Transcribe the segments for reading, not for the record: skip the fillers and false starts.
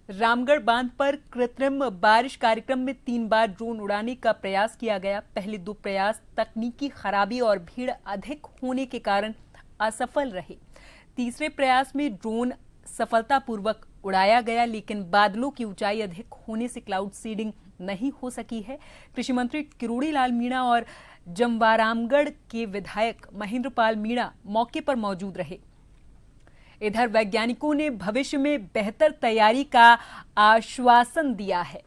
रामगढ़ बांध पर कृत्रिम बारिश कार्यक्रम में 3 बार ड्रोन उड़ाने का प्रयास किया गया। पहले 2 प्रयास तकनीकी खराबी और भीड़ अधिक होने के कारण असफल रहे। तीसरे प्रयास में ड्रोन सफलतापूर्वक उड़ाया गया, लेकिन बादलों की ऊंचाई अधिक होने से क्लाउड सीडिंग नहीं हो सकी है। कृषि मंत्री किरोड़ी लाल मीणा और जमवारामगढ़ के विधायक महेंद्र पाल मीणा मौके पर मौजूद रहे। इधर वैज्ञानिकों ने भविष्य में बेहतर तैयारी का आश्वासन दिया है।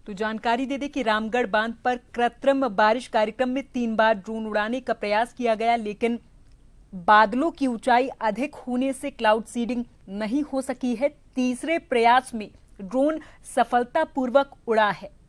तो जानकारी दे दें कि रामगढ़ बांध पर कृत्रिम बारिश कार्यक्रम में 3 बार ड्रोन उड़ाने का प्रयास किया गया, लेकिन बादलों की ऊंचाई अधिक होने से क्लाउड सीडिंग नहीं हो सकी है। तीसरे प्रयास में ड्रोन सफलतापूर्वक उड़ा है।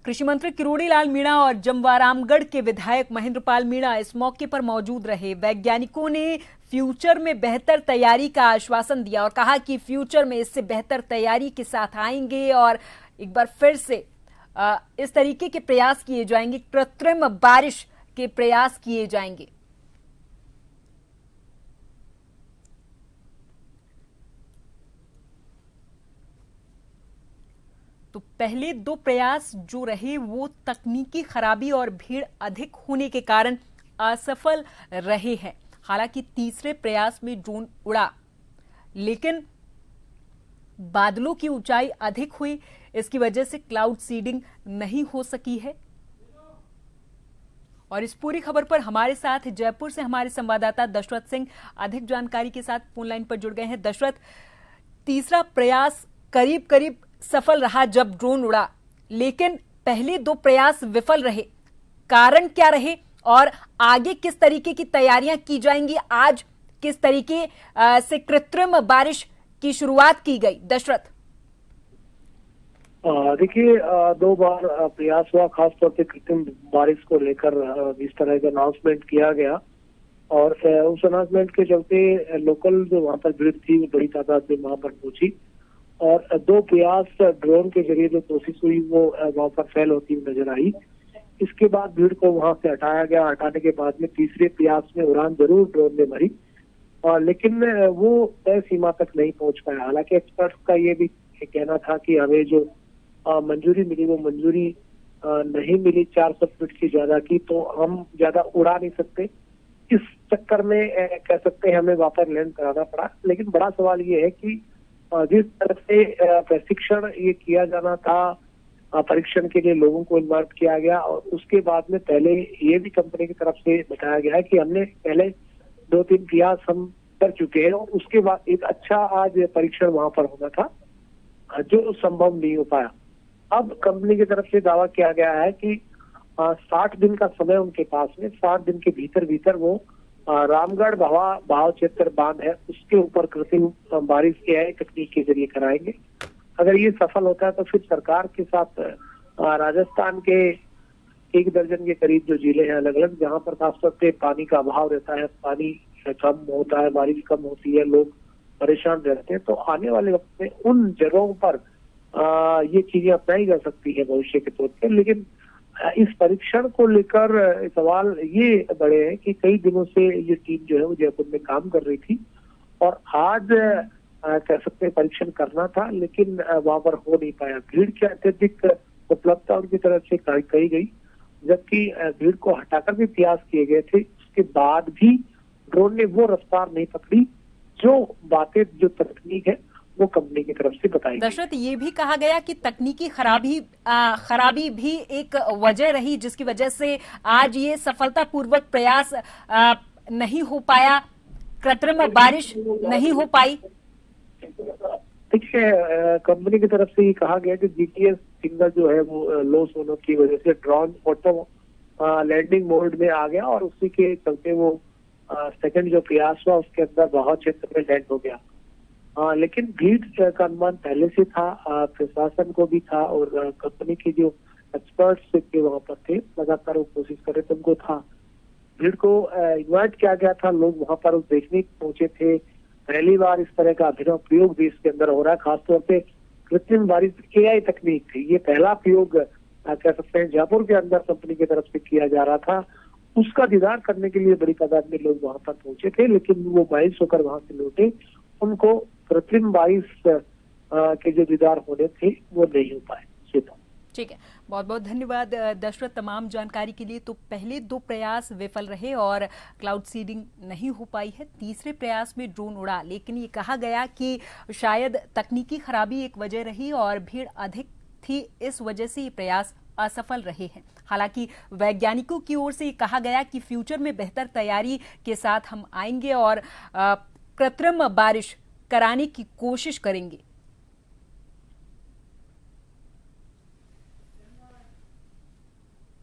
कृषि मंत्री किरोड़ी लाल मीणा और जमवारामगढ़ के विधायक महेंद्र पाल मीणा इस मौके पर मौजूद रहे। वैज्ञानिकों ने फ्यूचर में बेहतर तैयारी का आश्वासन दिया और कहा कि फ्यूचर में इससे बेहतर तैयारी के साथ आएंगे और एक बार फिर से इस तरीके के प्रयास किए जाएंगे, कृत्रिम बारिश के प्रयास किए जाएंगे। तो पहले 2 प्रयास जो रहे वो तकनीकी खराबी और भीड़ अधिक होने के कारण असफल रहे हैं। हालांकि तीसरे प्रयास में ड्रोन उड़ा, लेकिन बादलों की ऊंचाई अधिक हुई, इसकी वजह से क्लाउड सीडिंग नहीं हो सकी है। और इस पूरी खबर पर हमारे साथ जयपुर से हमारे संवाददाता दशरथ सिंह अधिक जानकारी के साथ फोन लाइन पर जुड़ गए हैं। दशरथ, तीसरा प्रयास करीब करीब सफल रहा जब ड्रोन उड़ा, लेकिन पहले 2 प्रयास विफल रहे। कारण क्या रहे और आगे किस तरीके की तैयारियां की जाएंगी? आज किस तरीके से कृत्रिम बारिश की शुरुआत की गई? दशरथ, देखिए, 2 बार प्रयास हुआ, खासतौर पे कृत्रिम बारिश को लेकर इस तरह का अनाउंसमेंट किया गया और उस अनाउंसमेंट के चलते लोकल जो वहां पर भीड़ थी वो बड़ी तादाद में वहां पर पहुंची और 2 प्रयास ड्रोन के जरिए जो कोशिश हुई वो वहां पर फेल होती हुई नजर आई। इसके बाद भीड़ को वहां से हटाया गया। हटाने के बाद में तीसरे प्रयास में उड़ान जरूर ड्रोन ने भरी, लेकिन वो तय सीमा तक नहीं पहुंच पाया। हालांकि एक्सपर्ट्स का ये भी कहना था कि हमें जो मंजूरी मिली वो मंजूरी नहीं मिली 400 फीट से ज्यादा की, तो हम ज्यादा उड़ा नहीं सकते। इस चक्कर में कह सकते हैं हमें वापस लैंड कराना पड़ा। लेकिन बड़ा सवाल ये है कि जिस तरह से प्रशिक्षण ये किया जाना था, परीक्षण के लिए लोगों को इन्वाइट किया गया और उसके बाद में पहले ये भी कंपनी की तरफ से बताया गया है कि हमने पहले 2-3 प्रयास हम कर चुके हैं और उसके बाद एक अच्छा आज परीक्षण वहां पर होना था जो संभव नहीं हो पाया। अब कंपनी की तरफ से दावा किया गया है कि 60 दिन का समय उनके पास में, 60 दिन के भीतर वो रामगढ़ बहाव क्षेत्र बांध है उसके ऊपर कृत्रिम बारिश एआई तकनीक के जरिए कराएंगे। अगर ये सफल होता है तो फिर सरकार के साथ राजस्थान के 1 दर्जन के करीब जो जिले हैं अलग अलग, जहां पर खासतौर पे पानी का अभाव रहता है, पानी कम होता है, बारिश कम होती है, लोग परेशान रहते हैं, तो आने वाले वक्त में उन जगहों पर ये चीजें अपनाई जा सकती है भविष्य के तौर पर। लेकिन इस परीक्षण को लेकर सवाल ये बड़े हैं कि कई दिनों से ये टीम जो है वो जयपुर में काम कर रही थी और आज कह सकते हैं परीक्षण करना था, लेकिन वहां पर हो नहीं पाया। भीड़ की अत्यधिक उपलब्धता उनकी तरफ से कही गई, जबकि भीड़ को हटाकर भी प्रयास किए गए थे। उसके बाद भी ड्रोन ने वो रफ्तार नहीं पकड़ी जो बातें, जो तकनीक है वो कंपनी की तरफ से बताई। दशरथ, ये भी कहा गया कि तकनीकी खराबी भी एक वजह रही जिसकी वजह से आज ये सफलतापूर्वक प्रयास नहीं हो पाया, कृत्रिम बारिश नहीं हो पाई। देखिए, कंपनी की तरफ से ये कहा गया कि जीपीएस सिग्नल जो है वो लॉस होने की वजह से ड्रोन ऑटो लैंडिंग मोड में आ गया और उसी के चलते वो सेकंड जो प्रयास हुआ उसके अंदर बहाव क्षेत्र में लैंड हो गया। लेकिन भीड़ का अनुमान पहले से था, प्रशासन को भी था और कंपनी के जो एक्सपर्ट्स थे वहां पर थे, लगातार वो कोशिश कर रहे थे, उनको था। भीड़ को इन्वाइट किया गया था, लोग वहां पर देखने पहुंचे थे। पहली बार इस तरह का अभिनव प्रयोग देश के अंदर हो रहा है, खासतौर पे कृत्रिम बारिश एआई तकनीक थी। ये पहला प्रयोग कह सकते हैं जयपुर के अंदर कंपनी की तरफ से किया जा रहा था उसका दीदार करने के लिए बड़ी तादाद में लोग वहां पर पहुंचे थे, लेकिन वो मायूस होकर वहां से लौटे। उनको कृत्रिम बारिश के जो दीदार होने थे वो नहीं हो पाए। ठीक है, बहुत बहुत धन्यवाद दशरथ तमाम जानकारी के लिए। तो पहले 2 प्रयास विफल रहे और क्लाउड सीडिंग नहीं हो पाई है। तीसरे प्रयास में ड्रोन उड़ा, लेकिन ये कहा गया कि शायद तकनीकी खराबी एक वजह रही और भीड़ अधिक थी, इस वजह से ये प्रयास असफल रहे हैं। हालांकि वैज्ञानिकों की ओर से ये कहा गया कि फ्यूचर में बेहतर तैयारी के साथ हम आएंगे और कृत्रिम बारिश कराने की कोशिश करेंगे।